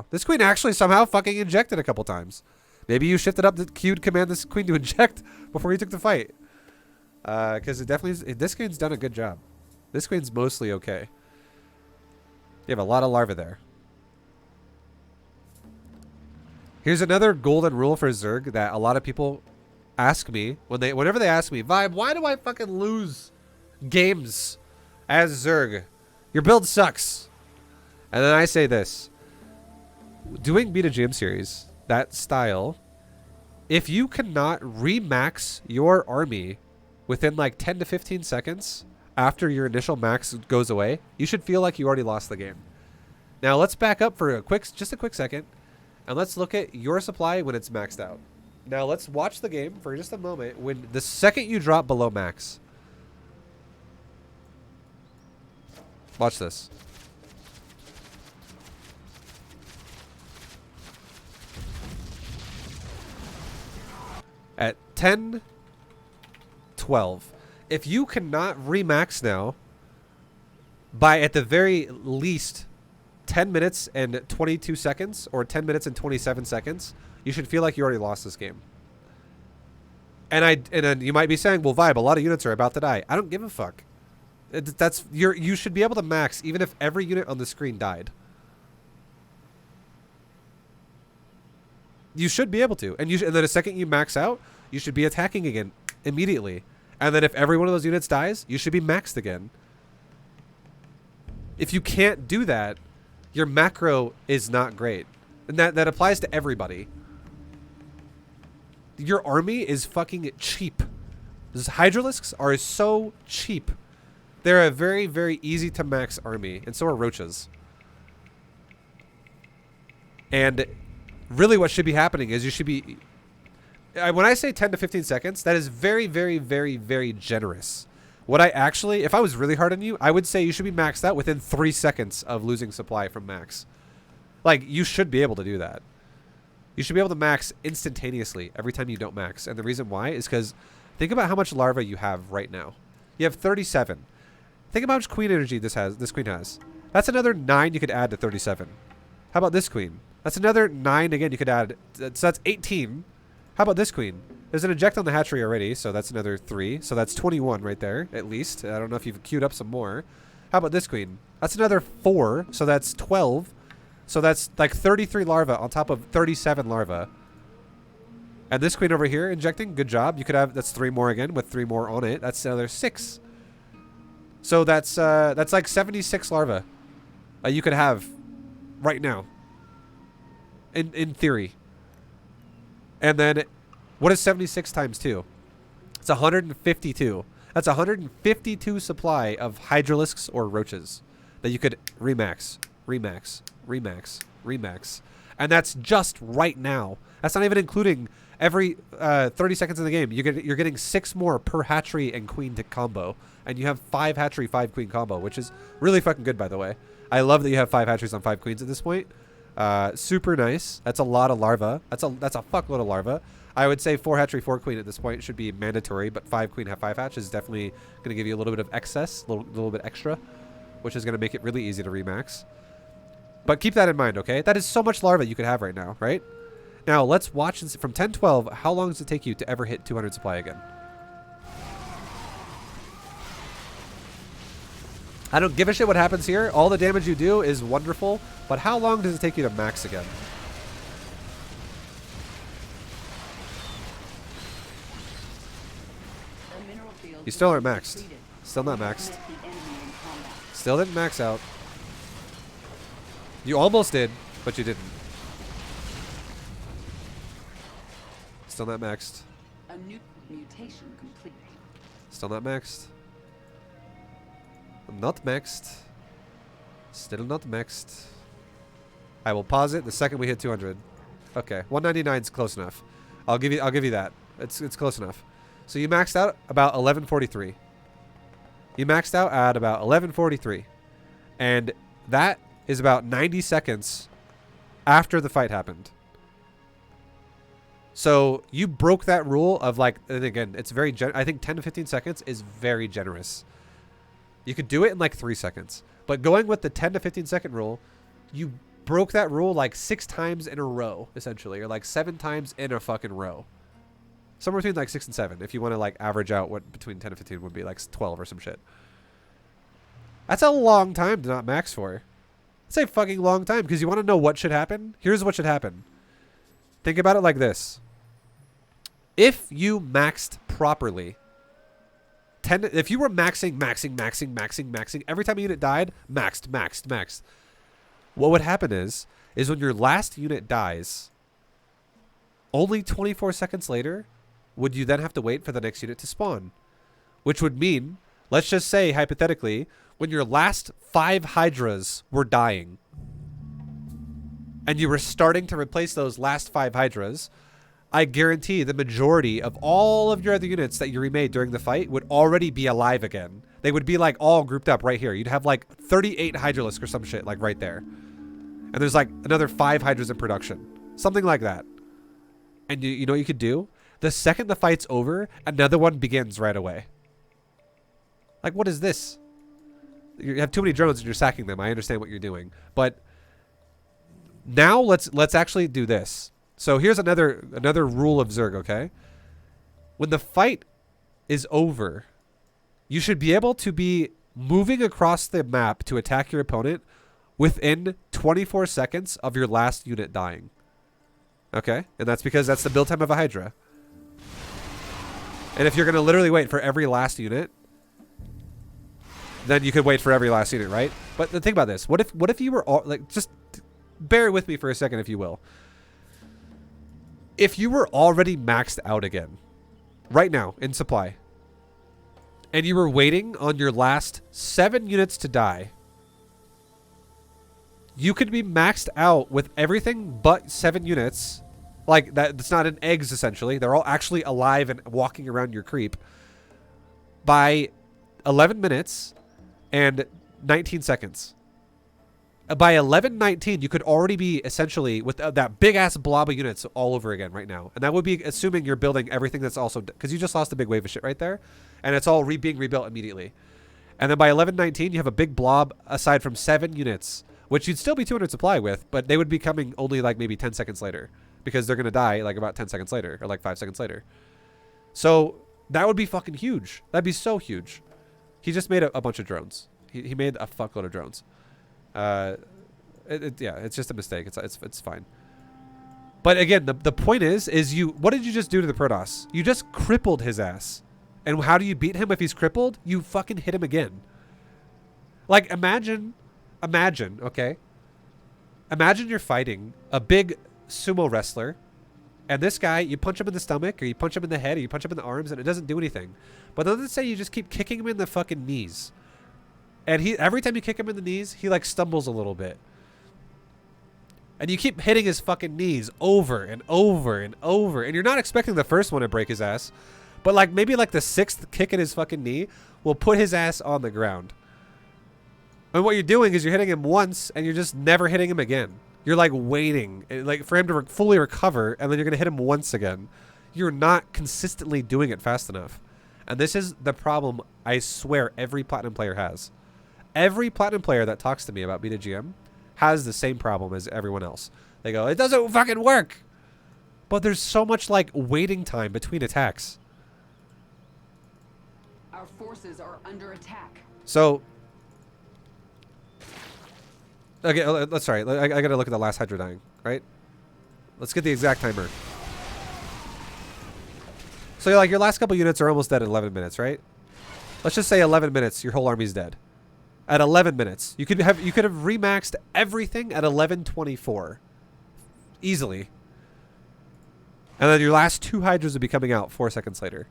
this queen actually somehow fucking injected a couple times. Maybe you shifted up the Q to command this queen to inject before you took the fight. Because it definitely is, this queen's done a good job. This queen's mostly okay. You have a lot of larvae there. Here's another golden rule for Zerg that a lot of people ask me whenever they ask me, Vibe, why do I fucking lose games as Zerg? Your build sucks. And then I say this. Doing Beta Gym series, that style, if you cannot remax your army within like 10 to 15 seconds after your initial max goes away, you should feel like you already lost the game. Now let's back up for just a quick second and let's look at your supply when it's maxed out. Now let's watch the game for just a moment when the second you drop below max. Watch this. At 10, 12. If you cannot remax now by at the very least 10 minutes and 22 seconds or 10 minutes and 27 seconds, you should feel like you already lost this game. And then you might be saying, well, Vibe, a lot of units are about to die. I don't give a fuck. You should be able to max even if every unit on the screen died. You should be able to. And then the second you max out, you should be attacking again immediately. And then if every one of those units dies, you should be maxed again. If you can't do that, your macro is not great. And that applies to everybody. Your army is fucking cheap. Those Hydralisks are so cheap. They're a very, very easy to max army. And so are Roaches. And really what should be happening is you should be... when I say 10 to 15 seconds, that is very, very, very, very generous. What I actually... If I was really hard on you, I would say you should be maxed out within 3 seconds of losing supply from max. Like, you should be able to do that. You should be able to max instantaneously every time you don't max. And the reason why is because think about how much larva you have right now. You have 37. Think about how much queen energy this queen has. That's another 9 you could add to 37. How about this queen? That's another 9 again you could add. So that's 18. How about this queen? There's an eject on the hatchery already, so that's another 3. So that's 21 right there, at least. I don't know if you've queued up some more. How about this queen? That's another 4, so that's 12. So that's like 33 larvae on top of 37 larvae. And this queen over here injecting, good job. You could have, that's 3 more again with 3 more on it. That's another 6. So that's like 76 larvae you could have right now. In theory. And then what is 76 times 2? It's 152. That's 152 supply of Hydralisks or Roaches that you could remax, remax, remax, remax. And that's just right now. That's not even including every 30 seconds in the game. You're getting 6 more per hatchery and queen to combo. And you have 5 hatchery, 5 queen combo, which is really fucking good, by the way. I love that you have 5 hatcheries on 5 queens at this point. Super nice. That's a lot of larva. That's a fuckload of larva. I would say 4 hatchery, 4 queen at this point should be mandatory, but 5 queen, have 5 hatch is definitely going to give you a little bit of excess, a little bit extra, which is going to make it really easy to remax. But keep that in mind, okay? That is so much larva you could have right now, right? Now, let's watch from 10-12, how long does it take you to ever hit 200 supply again? I don't give a shit what happens here. All the damage you do is wonderful, but how long does it take you to max again? You still aren't maxed. Still not maxed. Still didn't max out. You almost did, but you didn't. Still not maxed. A new mutation complete. Still not maxed. Not maxed. Still not maxed. I will pause it the second we hit 200. Okay, 199 is close enough. I'll give you that. It's close enough. So you maxed out about 1143. You maxed out at about 1143. And that is about 90 seconds after the fight happened. So you broke that rule of like, and again, it's very, I think 10 to 15 seconds is very generous. You could do it in like 3 seconds. But going with the 10 to 15 second rule, you broke that rule like 6 times in a row, essentially. Or like 7 times in a fucking row. Somewhere between like 6 and 7. If you want to like average out what between 10 and 15 would be, like 12 or some shit. That's a long time to not max for. It's a fucking long time, because you want to know what should happen? Here's what should happen. Think about it like this. If you maxed properly, if you were maxing, every time a unit died, maxed. What would happen is when your last unit dies, only 24 seconds later, would you then have to wait for the next unit to spawn? Which would mean, let's just say, hypothetically, when your last 5 Hydras were dying, and you were starting to replace those last 5 Hydras, I guarantee the majority of all of your other units that you remade during the fight would already be alive again. They would be like all grouped up right here. You'd have like 38 Hydralisk or some shit like right there. And there's like another 5 Hydras in production. Something like that. And you know what you could do? The second the fight's over, another one begins right away. Like, what is this? You have too many drones and you're sacking them. I understand what you're doing. But now let's actually do this. So here's another rule of Zerg, okay? When the fight is over, you should be able to be moving across the map to attack your opponent within 24 seconds of your last unit dying. Okay? And that's because that's the build time of a Hydra. And if you're going to literally wait for every last unit, then you could wait for every last unit, right? But think about this. What if you were all, like, just bear with me for a second, if you will. If you were already maxed out again, right now, in supply, and you were waiting on your last 7 units to die, you could be maxed out with everything but 7 units. Like, that's not an eggs, essentially. They're all actually alive and walking around your creep by 11 minutes and 19 seconds. By 11:19, you could already be essentially with that big-ass blob of units all over again right now. And that would be assuming you're building everything that's also... Because you just lost a big wave of shit right there. And it's all being rebuilt immediately. And then by 11:19, you have a big blob aside from 7 units, which you'd still be 200 supply with, but they would be coming only like maybe 10 seconds later. Because they're going to die like about 10 seconds later, or like 5 seconds later. So that would be fucking huge. That'd be so huge. He just made a bunch of drones. He made a fuckload of drones. Yeah, it's just a mistake. It's fine. But again, the point is what did you just do to the Protoss? You just crippled his ass. And how do you beat him if he's crippled? You fucking hit him again. Like, imagine, okay? Imagine you're fighting a big sumo wrestler, And this guy, you punch him in the stomach, or you punch him in the head, or you punch him in the arms, and it doesn't do anything. But then let's say you just keep kicking him in the fucking knees. And every time you kick him in the knees, he like stumbles a little bit. And you keep hitting his fucking knees over and over and over. And you're not expecting the first one to break his ass. But like maybe like the 6th kick in his fucking knee will put his ass on the ground. And what you're doing is you're hitting him once and you're just never hitting him again. You're like waiting like for him to fully recover, and then you're going to hit him once again. You're not consistently doing it fast enough. And this is the problem I swear every Platinum player has. Every Platinum player that talks to me about BDGM has the same problem as everyone else. They go, it doesn't fucking work. But there's so much like waiting time between attacks. Our forces are under attack. So, okay, let's sorry. I gotta look at the last Hydra dying, right? Let's get the exact timer. So like your last couple units are almost dead in 11 minutes, right? Let's just say 11 minutes, your whole army's dead. At 11 minutes, you could have remaxed everything at 11:24, easily. And then your last 2 Hydras would be coming out 4 seconds later.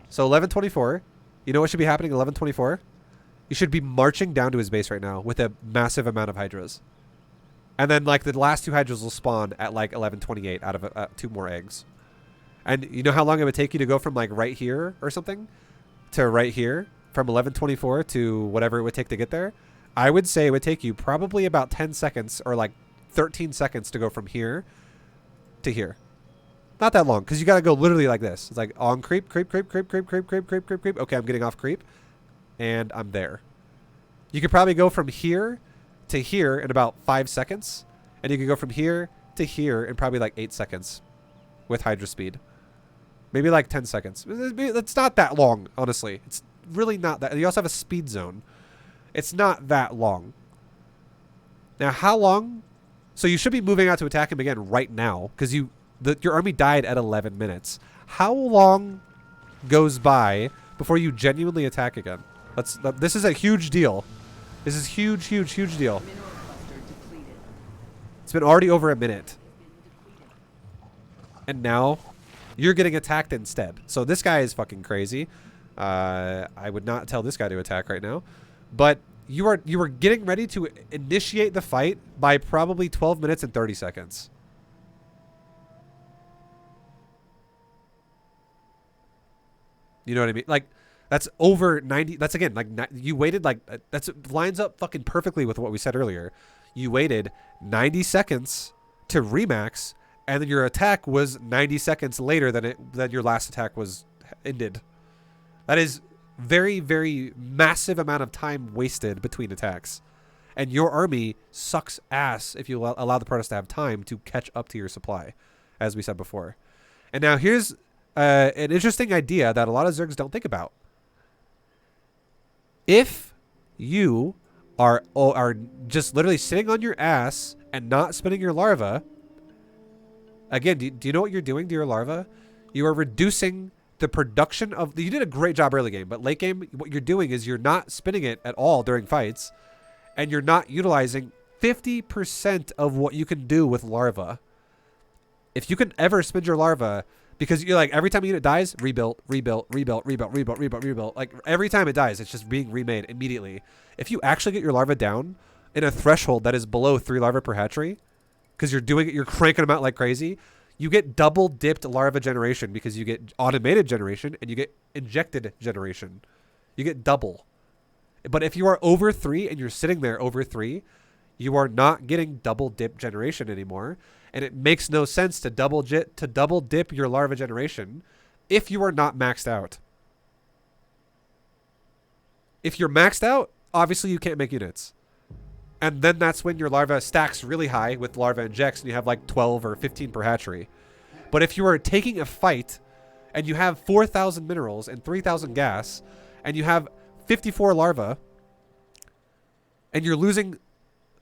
So 11:24, you know what should be happening at 11:24? You should be marching down to his base right now with a massive amount of Hydras. And then like the last 2 Hydras will spawn at like 11:28 out of 2 more eggs. And you know how long it would take you to go from like right here or something to right here? From 11:24 to whatever it would take to get there? I would say it would take you probably about 10 seconds or like 13 seconds to go from here to here. Not that long, because you got to go literally like this. It's like on creep, creep, creep, creep, creep, creep, creep, creep, creep, creep. Okay, I'm getting off creep. And I'm there. You could probably go from here to here in about 5 seconds. And you could go from here to here in probably like 8 seconds with Hydra speed. Maybe like 10 seconds. It's not that long, honestly. It's really not that. You also have a speed zone. It's not that long. Now, how long? So you should be moving out to attack him again right now, because your army died at 11 minutes. How long goes by before you genuinely attack again? This is a huge deal. This is huge, huge, huge deal. It's been already over a minute. And now you're getting attacked instead. So this guy is fucking crazy. I would not tell this guy to attack right now. But you were getting ready to initiate the fight by probably 12 minutes and 30 seconds. You know what I mean? Like, that's over 90. That's again, like, you waited like, that's lines up fucking perfectly with what we said earlier. You waited 90 seconds to remax, and then your attack was 90 seconds later than your last attack was ended. That is very, very massive amount of time wasted between attacks. And your army sucks ass if you allow the Protoss to have time to catch up to your supply, as we said before. And now here's an interesting idea that a lot of Zergs don't think about. If you are just literally sitting on your ass and not spinning your larva, again, do you know what you're doing to your larva? You are reducing the production of... You did a great job early game, but late game, what you're doing is you're not spinning it at all during fights, and you're not utilizing 50% of what you can do with larva. If you can ever spin your larva... Because you're like, every time a unit dies, rebuild, rebuild, rebuild, rebuild, rebuild, rebuild, rebuild. Like, every time it dies, it's just being remade immediately. If you actually get your larva down in a threshold that is below 3 larvae per hatchery, because you're cranking them out like crazy, you get double dipped larva generation, because you get automated generation and you get injected generation. You get double. But if you are over 3 and you're sitting there over 3, you are not getting double dip generation anymore. And it makes no sense to double dip your larva generation if you are not maxed out. If you're maxed out, obviously you can't make units. And then that's when your larva stacks really high with larva injects and you have like 12 or 15 per hatchery. But if you are taking a fight and you have 4,000 minerals and 3,000 gas and you have 54 larvae and you're losing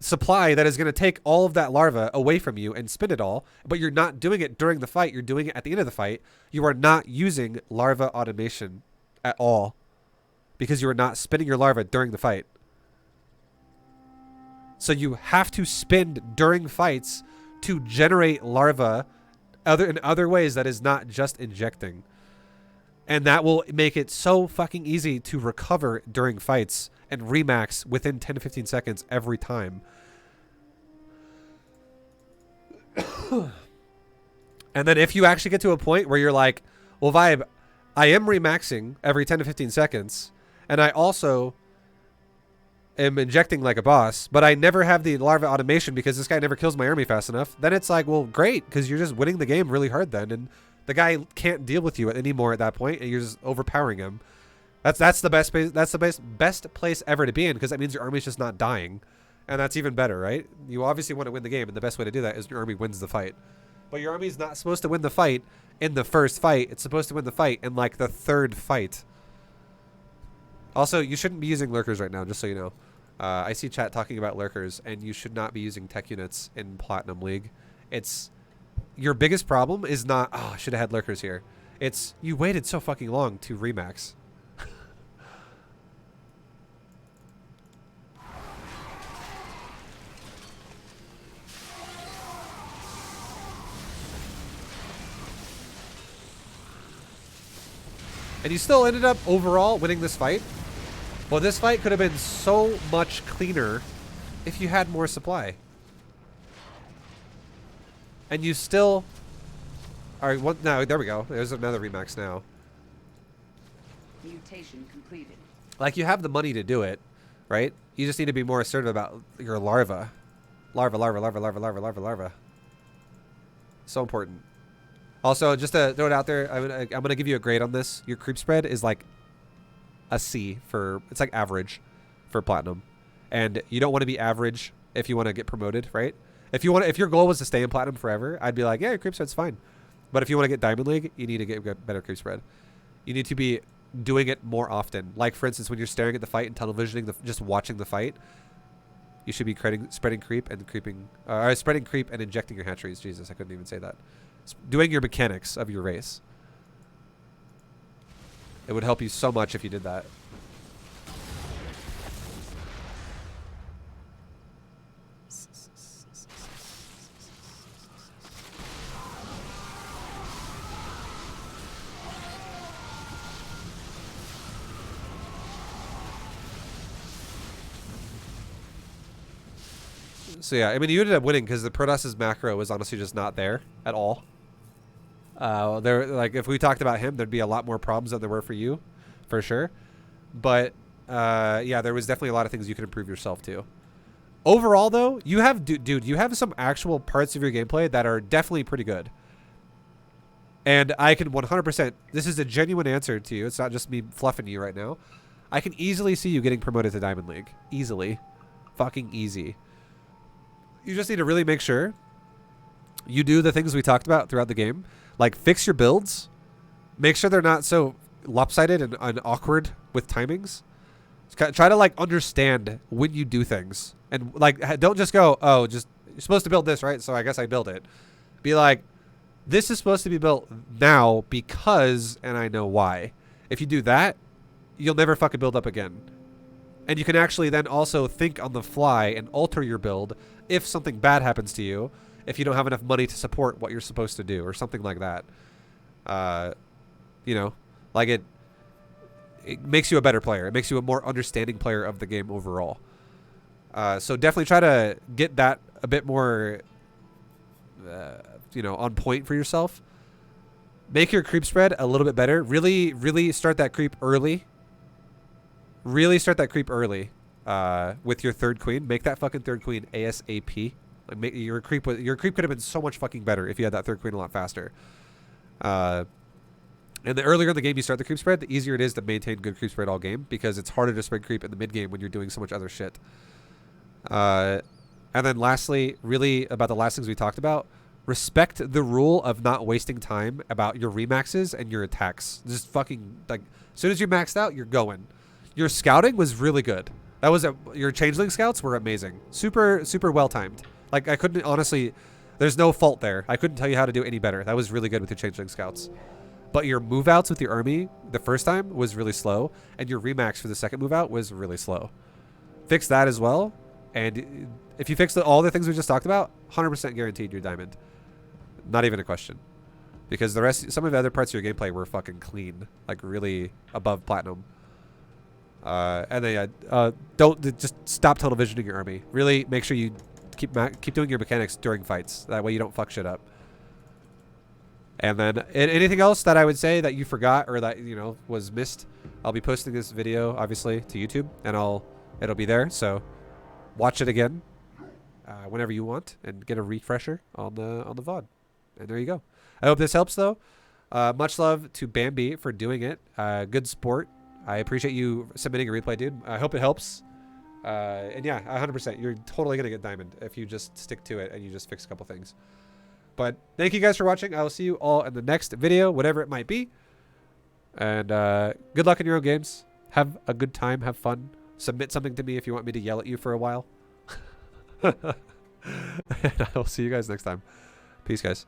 supply that is going to take all of that larva away from you and spin it all, but you're not doing it during the fight, you're doing it at the end of the fight, you are not using larva automation at all because you are not spinning your larva during the fight. So you have to spin during fights to generate larva in other ways that is not just injecting. And that will make it so fucking easy to recover during fights and remax within 10 to 15 seconds every time. And then if you actually get to a point where you're like, well, Vibe, I am remaxing every 10 to 15 seconds, and I also am injecting like a boss, but I never have the larva automation because this guy never kills my army fast enough, then it's like, well, great, because you're just winning the game really hard then, and the guy can't deal with you anymore at that point, and you're just overpowering him. That's the best place. That's the best place ever to be in, because that means your army's just not dying, and that's even better, right? You obviously want to win the game, and the best way to do that is your army wins the fight. But your army's not supposed to win the fight in the first fight. It's supposed to win the fight in like the third fight. Also, you shouldn't be using lurkers right now, just so you know. I see chat talking about lurkers, and you should not be using tech units in Platinum League. It's your biggest problem is not, oh, I should have had lurkers here. It's you waited so fucking long to remax. And you still ended up overall winning this fight. Well, this fight could have been so much cleaner if you had more supply. And you still are. No, there we go. There's another remax now. Mutation completed. Like, you have the money to do it, right? You just need to be more assertive about your larva. Larva. So important. Also, just to throw it out there, I'm gonna give you a grade on this. Your creep spread is like a C for, it's like average for platinum, and you don't want to be average if you want to get promoted, right? If your goal was to stay in platinum forever, I'd be like, yeah, your creep spread's fine. But if you want to get Diamond League, you need to get better creep spread. You need to be doing it more often. Like, for instance, when you're staring at the fight and tunnel visioning, just watching the fight, you should be spreading creep and spreading creep and injecting your hatcheries. Jesus, I couldn't even say that. Doing your mechanics of your race. It would help you so much if you did that. So yeah, I mean, you ended up winning because the Protoss's macro was honestly just not there at all. Like, if we talked about him, there'd be a lot more problems than there were for you, for sure. But yeah, there was definitely a lot of things you could improve yourself too. Overall, though, you have, dude, you have some actual parts of your gameplay that are definitely pretty good. And I can 100%, this is a genuine answer to you. It's not just me fluffing you right now. I can easily see you getting promoted to Diamond League. Easily. Fucking easy. You just need to really make sure you do the things we talked about throughout the game. Like, fix your builds. Make sure they're not so lopsided and awkward with timings. Try to, like, understand when you do things. And, like, don't just go, oh, you're supposed to build this, right? So I guess I build it. Be like, this is supposed to be built now because, and I know why. If you do that, you'll never fucking build up again. And you can actually then also think on the fly and alter your build if something bad happens to you, if you don't have enough money to support what you're supposed to do or something like that. You know, like it makes you a better player. It makes you a more understanding player of the game overall. So definitely try to get that a bit more, you know, on point for yourself. Make your creep spread a little bit better. Really, really start that creep early. Really start that creep early with your third queen. Make that fucking third queen ASAP. Like, your creep could have been so much fucking better if you had that third queen a lot faster. And the earlier in the game you start the creep spread, the easier it is to maintain good creep spread all game, because it's harder to spread creep in the mid game when you're doing so much other shit. And then lastly, really about the last things we talked about, respect the rule of not wasting time about your remaxes and your attacks. Just fucking, like, as soon as you're maxed out, you're going. Your scouting was really good. That was your changeling scouts were amazing. Super, super well timed. Like, I couldn't, honestly, there's no fault there. I couldn't tell you how to do any better. That was really good with your changeling scouts. But your move outs with your army the first time was really slow, and your remax for the second move out was really slow. Fix that as well, and if you fix all the things we just talked about, 100% guaranteed you're diamond. Not even a question. because some of the other parts of your gameplay were fucking clean, like really above platinum. And then don't just stop tunnel visioning your army. Really make sure you keep doing your mechanics during fights. That way you don't fuck shit up. And then anything else that I would say that you forgot or that was missed, I'll be posting this video obviously to YouTube, and it'll be there. So watch it again whenever you want and get a refresher on the VOD. And there you go. I hope this helps though. Much love to Bambi for doing it. Good sport. I appreciate you submitting a replay, dude. I hope it helps. And yeah, 100%. You're totally going to get diamond if you just stick to it and you just fix a couple things. But thank you guys for watching. I will see you all in the next video, whatever it might be. And good luck in your own games. Have a good time. Have fun. Submit something to me if you want me to yell at you for a while. And I will see you guys next time. Peace, guys.